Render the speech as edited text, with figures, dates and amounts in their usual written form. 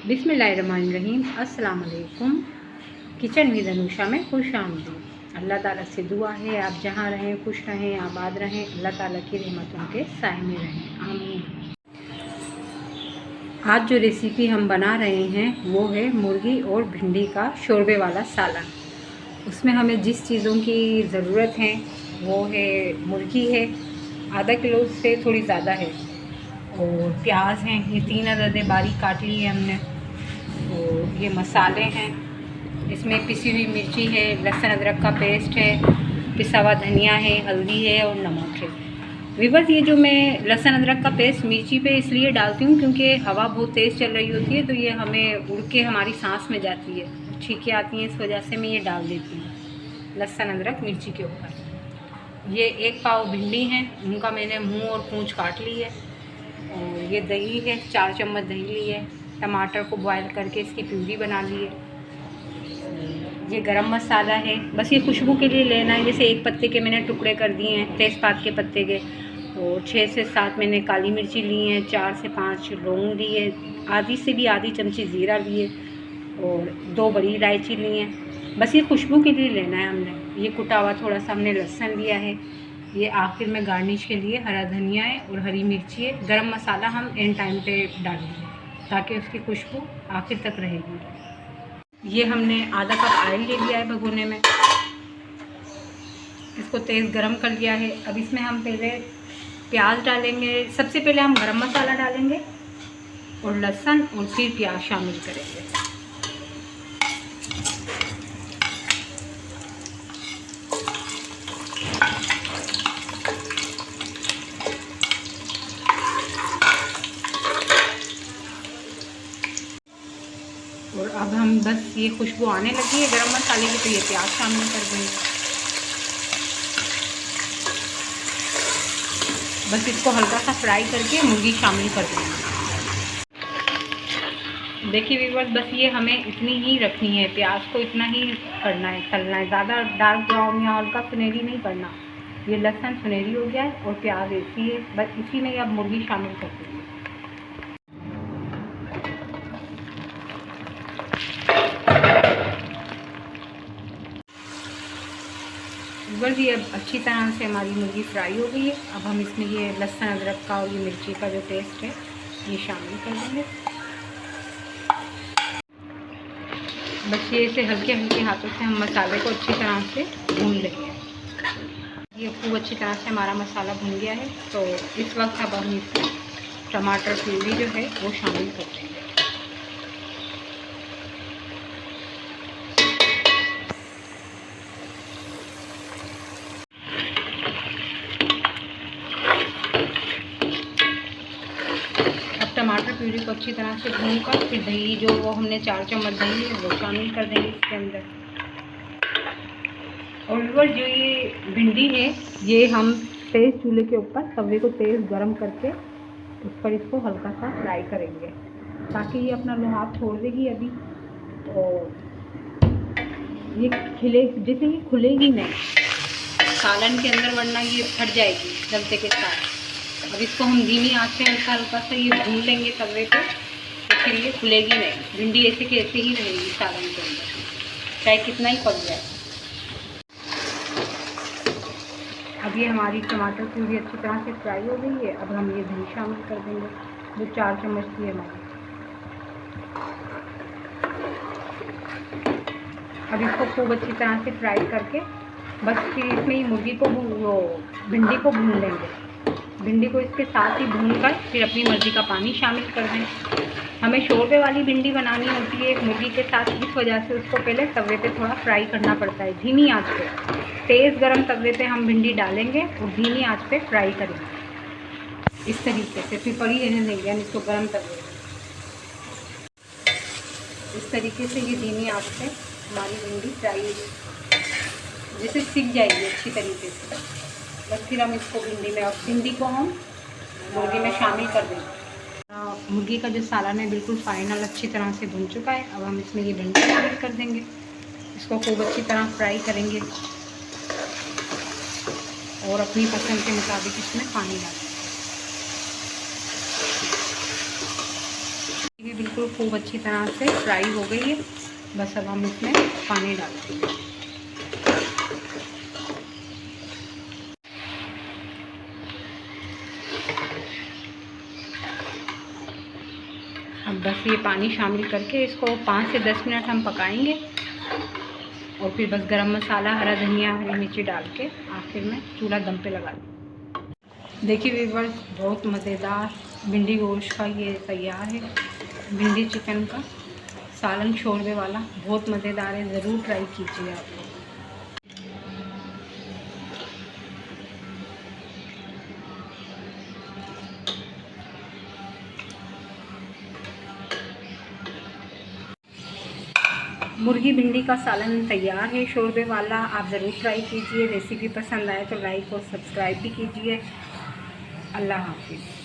बिस्मिल्लाहिर्रहमानिर्रहीम। अस्सलाम वालेकुम। किचन विद अनुषा में खुश आमदीद। अल्लाह ताला से दुआ है आप जहाँ रहें खुश रहें, आबाद रहें, अल्लाह ताला की रहमतों के साए में रहें, आमीन। आज जो रेसिपी हम बना रहे हैं वो है मुर्गी और भिंडी का शोरबे वाला सालन। उसमें हमें जिस चीज़ों की ज़रूरत है वो है मुर्गी है, आधा किलो से थोड़ी ज़्यादा है, और प्याज हैं, ये 3 अदद बारीक काट ली है हमने, और ये मसाले हैं, इसमें पिसी हुई मिर्ची है, लहसुन अदरक का पेस्ट है, पिसा हुआ धनिया है, हल्दी है और नमक है। वीवर्स, ये जो मैं लहसुन अदरक का पेस्ट मिर्ची पे इसलिए डालती हूँ क्योंकि हवा बहुत तेज़ चल रही होती है, तो ये हमें उड़ के हमारी सांस में जाती है, छींकें आती हैं, इस वजह से मैं ये डाल देती हूँ लहसुन अदरक मिर्ची के ऊपर। ये 1 पाव भिंडी हैं, उनका मैंने मुँह और पूँछ काट ली है, और ये दही है, 4 चम्मच दही ली है, टमाटर को बॉयल करके इसकी प्यूरी बना ली है। ये गरम मसाला है, बस ये खुशबू के लिए लेना है। जैसे 1 पत्ते के मैंने टुकड़े कर दिए हैं तेज़पात के पत्ते के, और 6 से 7 मैंने काली मिर्ची ली हैं, 4 से 5 लौंग ली है, आधी से भी आधी चमची ज़ीरा लिए, और 2 बड़ी इलायची ली हैं। बस ये खुशबू के लिए लेना है हमने। ये कुटा हुआ थोड़ा सा हमने लहसुन लिया है, ये आखिर में गार्निश के लिए हरा धनिया है और हरी मिर्ची है। गरम मसाला हम एंड टाइम पे डालेंगे ताकि उसकी खुशबू आखिर तक रहेगी। ये हमने आधा कप ऑयल ले लिया है भगोने में, इसको तेज़ गरम कर लिया है। अब इसमें हम पहले प्याज डालेंगे, सबसे पहले हम गरम मसाला डालेंगे और लहसुन, और फिर प्याज शामिल करेंगे। और अब हम बस ये खुशबू आने लगी है गरम मसाले की, तो ये प्याज शामिल कर देंगे। बस इसको हल्का सा फ्राई करके मुर्गी शामिल कर देंगे। देखिए व्यूअर्स, बस ये हमें इतनी ही रखनी है, प्याज को इतना ही करना है, तलना है, ज़्यादा डार्क ब्राउन या हल्का सुनहरी नहीं करना। ये लहसुन सुनहरी हो गया है और प्याज ऐसी है, बस इसी में अब मुर्गी शामिल कर देंगे। व्यूअर्स, ये अब अच्छी तरह से हमारी मुर्गी फ्राई हो गई है। अब हम इसमें ये लहसुन अदरक का और ये मिर्ची का जो पेस्ट है ये शामिल कर देंगे। बस ये इसे हल्के हल्के हाथों से हम मसाले को अच्छी तरह से भून लेंगे। ये खूब अच्छी तरह से हमारा मसाला भून गया है, तो इस वक्त अब हम इसमें टमाटर प्यूरी जो है वो शामिल कर देंगे। टमाटर प्यूरी को अच्छी तरह से भूनकर फिर दही, जो वो हमने 4 चम्मच दही है वो शामिल कर देंगे इसके अंदर। और व्यूअर्स, जो ये भिंडी है ये हम तेज़ चूल्हे के ऊपर तवे को तेज़ गरम करके उस पर इसको हल्का सा फ्राई करेंगे ताकि ये अपना लुहाब छोड़ देगी अभी, और ये खिले, जैसे ये खुलेगी नहीं सालन के अंदर, वरना ये फट जाएगी जलते के साथ। अब इसको हम धीमी आंच पे हल्का हल्का सा ये भून लेंगे तवे पे, तो फिर ये खुलेगी नहीं, भिंडी ऐसे के ऐसे ही रहेगी सालन के अंदर, चाहे कितना ही पक जाए। अब ये हमारी टमाटर प्यूरी अच्छी तरह से फ्राई हो गई है। अब हम ये दही शामिल कर देंगे जो 4 चम्मच की है हमारी। अब इसको खूब अच्छी तरह से फ्राई करके बस फिर इसमें ही मुर्गी को भिंडी को भून लेंगे। भिंडी को इसके साथ ही भूनकर फिर अपनी मर्ज़ी का पानी शामिल कर दें। हमें शोरबे वाली भिंडी बनानी होती है मुर्गी के साथ, इस वजह से उसको पहले तवे पे थोड़ा फ्राई करना पड़ता है धीमी आंच पे। तेज़ गरम तवे पे हम भिंडी डालेंगे और धीमी आंच पे फ्राई करेंगे इस तरीके से, फिर पड़ी रहने देंगे हम इसको गरम तवे पे। इस तरीके से ये धीमी आंच पे हमारी भिंडी फ्राई जैसे सीख जाएगी अच्छी तरीके से। बस फिर हम इसको भिंडी को हम मुर्गी में शामिल कर देंगे। मुर्गी का जो सालन है बिल्कुल फाइनल अच्छी तरह से भुन चुका है। अब हम इसमें ये भिंडी शामिल कर देंगे, इसको खूब अच्छी तरह फ्राई करेंगे और अपनी पसंद के मुताबिक इसमें पानी डालेंगे। बिल्कुल खूब अच्छी तरह से फ्राई हो गई है। बस अब हम इसमें पानी डाल देंगे। अब बस ये पानी शामिल करके इसको 5 से 10 मिनट हम पकाएंगे और फिर बस गरम मसाला, हरा धनिया, हरी मिर्ची डाल के आखिर में चूल्हा दम पे लगा दें। देखिए व्यूअर्स, बहुत मज़ेदार भिंडी गोश्त का ये तैयार है। भिंडी चिकन का सालन शोरबे वाला बहुत मज़ेदार है, ज़रूर ट्राई कीजिए आप लोग। मुर्गी भिंडी का सालन तैयार है शोरबे वाला, आप ज़रूर ट्राई कीजिए। रेसिपी पसंद आए तो लाइक और सब्सक्राइब भी कीजिए। अल्लाह हाफिज़।